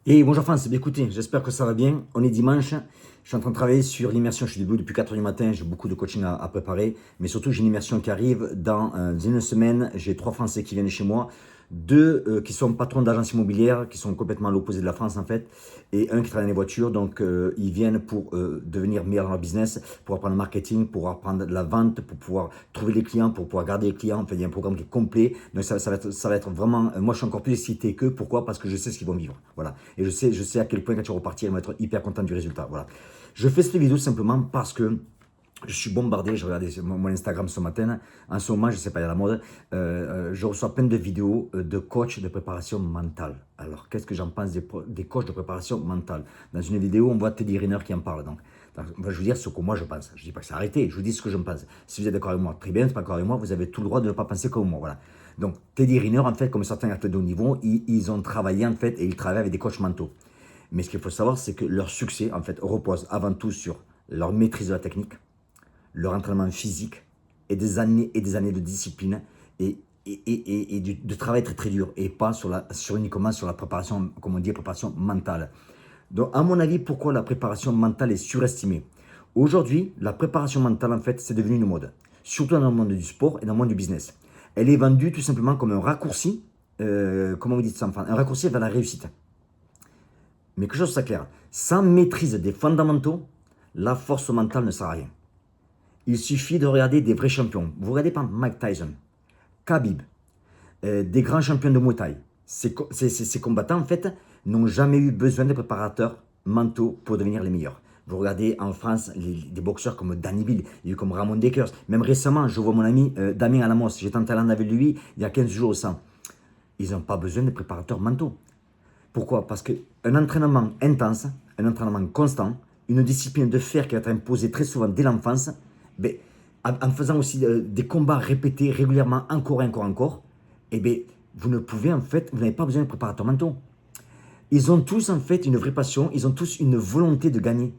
Et bonjour France, écoutez, j'espère que ça va bien. On est dimanche, je suis en train de travailler sur l'immersion. Je suis debout depuis 4 heures du matin, j'ai beaucoup de coaching à préparer, mais surtout j'ai une immersion qui arrive dans une semaine. J'ai 3 Français qui viennent chez moi, 2 qui sont patrons d'agence immobilière, qui sont complètement à l'opposé de la France en fait, et un qui travaille dans les voitures. Donc ils viennent pour devenir meilleurs dans leur business, pour apprendre le marketing, pour apprendre la vente, pour pouvoir trouver les clients, pour pouvoir garder les clients. En fait, il y a un programme qui est complet. Donc ça va être vraiment. Moi, je suis encore plus excité qu'eux. Pourquoi? Parce que je sais ce qu'ils vont vivre. Voilà. Et je sais à quel point quand tu vas repartir, ils vont être hyper contents du résultat. Voilà. Je fais cette vidéo simplement parce que je suis bombardé, je regardais mon Instagram ce matin. En ce moment, je ne sais pas, il y a la mode. Je reçois plein de vidéos de coachs de préparation mentale. Alors, qu'est-ce que j'en pense des coachs de préparation mentale? Dans une vidéo, on voit Teddy Riner qui en parle. Donc, je vais vous dire ce que moi je pense. Je ne dis pas que c'est arrêté, je vous dis ce que je pense. Si vous êtes d'accord avec moi, très bien, si vous n'êtes pas d'accord avec moi, vous avez tout le droit de ne pas penser comme moi. Voilà. Donc, Teddy Riner, en fait, comme certains athlètes de haut niveau, ils ont travaillé, en fait, et ils travaillent avec des coachs mentaux. Mais ce qu'il faut savoir, c'est que leur succès, en fait, repose avant tout sur leur maîtrise de la technique, leur entraînement physique et des années de discipline et de travail très très dur et pas uniquement sur la préparation, comme on dit, préparation mentale. Donc, à mon avis, pourquoi la préparation mentale est surestimée? Aujourd'hui, la préparation mentale, en fait, c'est devenu une mode, surtout dans le monde du sport et dans le monde du business. Elle est vendue tout simplement comme un raccourci, comment vous dites ça, enfin, un raccourci vers la réussite. Mais quelque chose soit clair, sans maîtrise des fondamentaux, la force mentale ne sert à rien. Il suffit de regarder des vrais champions. Vous regardez par Mike Tyson, Khabib, des grands champions de Muay Thai. Ces combattants, en fait, n'ont jamais eu besoin de préparateurs mentaux pour devenir les meilleurs. Vous regardez en France des boxeurs comme Danny Bill, il y a eu comme Ramon Dekers. Même récemment, je vois mon ami Damien Alamos. J'étais en Thaïlande avec lui il y a 15 jours au sang. Ils n'ont pas besoin de préparateurs mentaux. Pourquoi? Parce qu'un entraînement intense, un entraînement constant, une discipline de fer qui va être imposée très souvent dès l'enfance, ben, en faisant aussi des combats répétés régulièrement, encore, eh bien, vous ne pouvez en fait, vous n'avez pas besoin de préparateurs mentaux. Ils ont tous en fait une vraie passion, ils ont tous une volonté de gagner.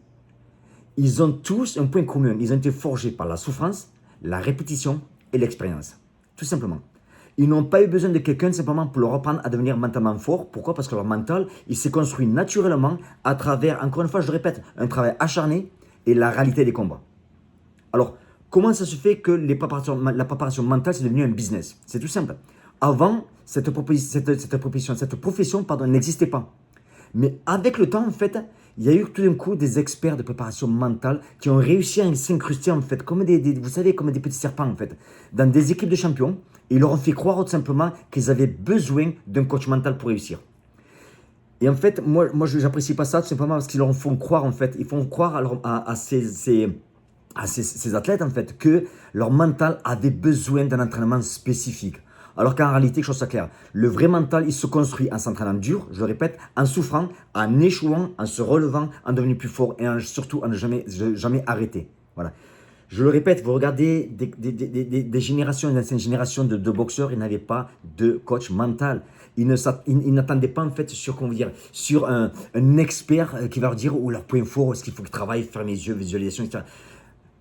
Ils ont tous un point commun, ils ont été forgés par la souffrance, la répétition et l'expérience. Tout simplement. Ils n'ont pas eu besoin de quelqu'un simplement pour leur apprendre à devenir mentalement fort. Pourquoi? Parce que leur mental, il s'est construit naturellement à travers, encore une fois, je le répète, un travail acharné et la réalité des combats. Alors, comment ça se fait que la préparation mentale, c'est devenu un business? C'est tout simple. Avant, cette profession n'existait pas. Mais avec le temps, en fait, il y a eu tout d'un coup des experts de préparation mentale qui ont réussi à s'incruster, en fait, comme vous savez, comme des petits serpents, en fait, dans des équipes de champions. Et ils leur ont fait croire tout simplement qu'ils avaient besoin d'un coach mental pour réussir. Et en fait, moi je n'apprécie pas ça tout simplement parce qu'ils leur font croire, en fait, ils font croire à ces athlètes, en fait, que leur mental avait besoin d'un entraînement spécifique. Alors qu'en réalité, quelque chose de clair, le vrai mental, il se construit en s'entraînant dur, je le répète, en souffrant, en échouant, en se relevant, en devenant plus fort et surtout en ne jamais arrêter. Voilà. Je le répète, vous regardez des générations, une ancienne génération de boxeurs, ils n'avaient pas de coach mental. Ils n'attendaient pas en fait sur, comment dire, sur un expert qui va leur dire où leur point fort, est-ce qu'il faut qu'ils travaillent, fermer les yeux, visualisation, etc.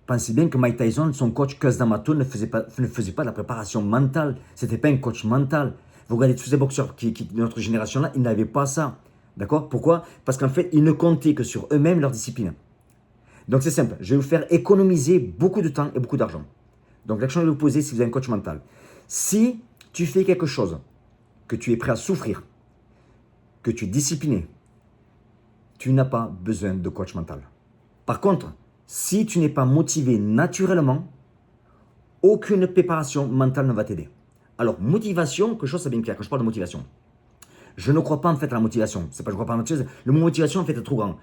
Pensez bien que Mike Tyson, son coach Cus D'Amato ne faisait pas de la préparation mentale. Ce n'était pas un coach mental. Vous regardez tous ces boxeurs de notre génération-là, ils n'avaient pas ça. D'accord? Pourquoi? Parce qu'en fait, ils ne comptaient que sur eux-mêmes, leur discipline. Donc c'est simple, je vais vous faire économiser beaucoup de temps et beaucoup d'argent. Donc l'action que je vais vous poser si vous avez un coach mental. Si tu fais quelque chose, que tu es prêt à souffrir, que tu es discipliné, tu n'as pas besoin de coach mental. Par contre, si tu n'es pas motivé naturellement, aucune préparation mentale ne va t'aider. Alors, motivation, quelque chose c'est bien clair, quand je parle de motivation. Je ne crois pas en fait à la motivation. C'est pas que je ne crois pas à la motivation. Le mot motivation en fait est trop grand.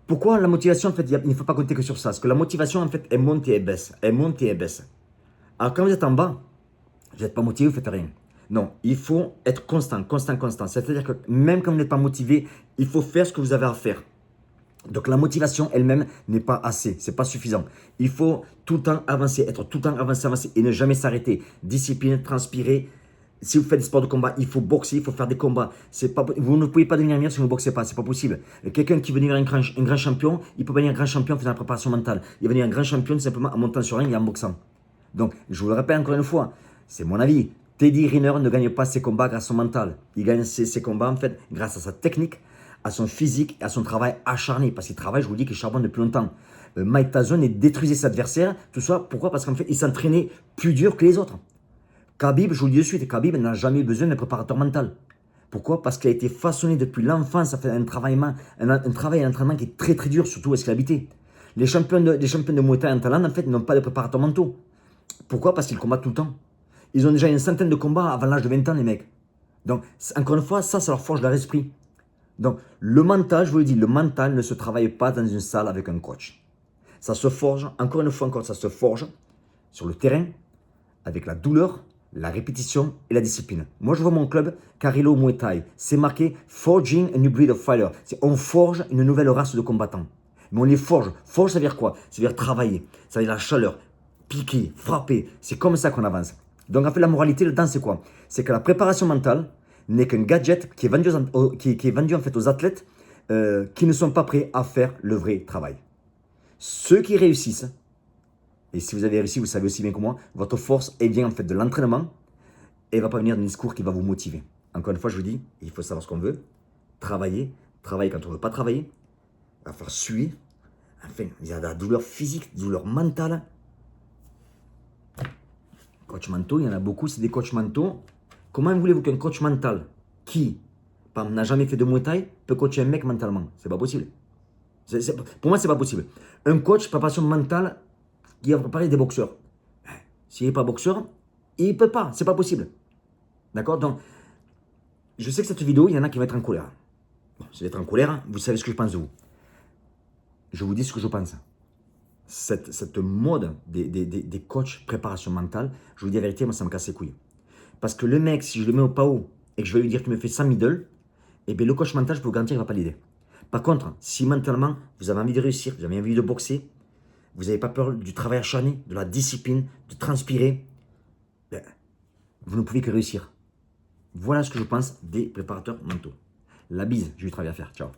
Pourquoi la motivation, en fait, il ne faut pas compter que sur ça? Parce que la motivation, en fait, elle monte et elle baisse. Elle monte et elle baisse. Alors, quand vous êtes en bas, vous n'êtes pas motivé, vous ne faites rien. Non, il faut être constant. C'est-à-dire que même quand vous n'êtes pas motivé, il faut faire ce que vous avez à faire. Donc, la motivation elle-même n'est pas assez, c'est pas suffisant. Il faut tout le temps avancer, être tout le temps avancer et ne jamais s'arrêter. Discipline, transpirer. Si vous faites des sports de combat, il faut boxer, il faut faire des combats. Vous ne pouvez pas devenir meilleur si vous ne boxez pas, c'est pas possible. Quelqu'un qui veut devenir un grand champion, il peut devenir un grand champion en faisant la préparation mentale. Il va devenir un grand champion tout simplement en montant sur un ring et en boxant. Donc, je vous le répète encore une fois, c'est mon avis. Teddy Riner ne gagne pas ses combats grâce au mental. Il gagne ses combats en fait grâce à sa technique, à son physique et à son travail acharné. Parce qu'il travaille, je vous dis qu'il charbonne depuis longtemps. Mike Tyson détruisait ses adversaires. Tout ça, pourquoi? Parce qu'en fait, il s'entraînait plus dur que les autres. Khabib, je vous le dis de suite, Khabib n'a jamais eu besoin d'un préparateur mental. Pourquoi? Parce qu'il a été façonné depuis l'enfance. Ça fait un travail et un entraînement qui est très très dur, surtout où est-ce qu'il habitait. Les champions de Muay Thai en Thaïlande, en fait, n'ont pas de préparateur mentaux. Pourquoi? Parce qu'ils combattent tout le temps. Ils ont déjà une centaine de combats avant l'âge de 20 ans, les mecs. Donc, encore une fois, ça leur forge leur esprit. Donc, le mental, je vous le dis, le mental ne se travaille pas dans une salle avec un coach. Ça se forge, encore une fois, ça se forge sur le terrain, avec la douleur, la répétition et la discipline. Moi, je vois mon club, Carrillo Muay Thai. C'est marqué « Forging a new breed of fighter ». On forge une nouvelle race de combattants. Mais on les forge. Forge, ça veut dire quoi? Ça veut dire travailler. Ça veut dire la chaleur, piquer, frapper. C'est comme ça qu'on avance. Donc, en fait, la moralité là-dedans, c'est quoi? C'est que la préparation mentale n'est qu'un gadget qui est vendu en fait aux athlètes qui ne sont pas prêts à faire le vrai travail. Ceux qui réussissent, et si vous avez réussi, vous savez aussi bien que moi, votre force vient en fait de l'entraînement et ne va pas venir d'un discours qui va vous motiver. Encore une fois, je vous dis, il faut savoir ce qu'on veut, travailler quand on ne veut pas travailler, il va falloir suer. Enfin, il y a de la douleur physique, de la douleur mentale. Coach mentaux, il y en a beaucoup, c'est des coachs mentaux. Comment voulez-vous qu'un coach mental qui, par exemple, n'a jamais fait de Muay Thai peut coacher un mec mentalement? C'est pas possible. Pour moi, c'est pas possible. Un coach, préparation mentale, qui va préparer des boxeurs. S'il n'est pas boxeur, il ne peut pas. C'est pas possible. D'accord? Donc, je sais que cette vidéo, il y en a qui vont être en colère. Bon, si vous êtes en colère, vous savez ce que je pense de vous. Je vous dis ce que je pense. Cette mode des coachs préparation mentale, je vous dis la vérité, moi, ça me casse les couilles. Parce que le mec, si je le mets au PAO et que je vais lui dire tu me fais 100 middle, eh bien, le coach mental, je peux vous garantir qu'il ne va pas l'aider. Par contre, si mentalement, vous avez envie de réussir, vous avez envie de boxer, vous n'avez pas peur du travail acharné, de la discipline, de transpirer, ben, vous ne pouvez que réussir. Voilà ce que je pense des préparateurs mentaux. La bise, j'ai du travail à faire. Ciao.